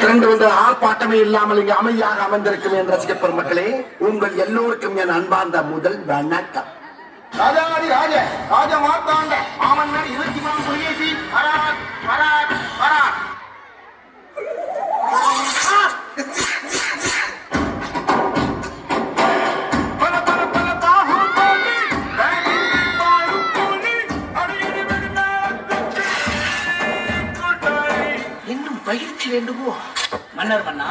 திரண்டு வந்து ஆர்ப்பாட்டமே இல்லாமல் இங்கு அமைதியாக அமர்ந்திருக்கும் என் ரசிக பெருமக்களே, உங்கள் எல்லோருக்கும் என் அன்பார்ந்த முதல் வணக்கம். ராஜாதி ராஜ ராஜ மார்த்தாண்ட ஆமன்னர் 23 குடியேசி வராத் வராத் வராத். இன்னும் பயிற்சி வேண்டுமோ மன்னர் மன்னா?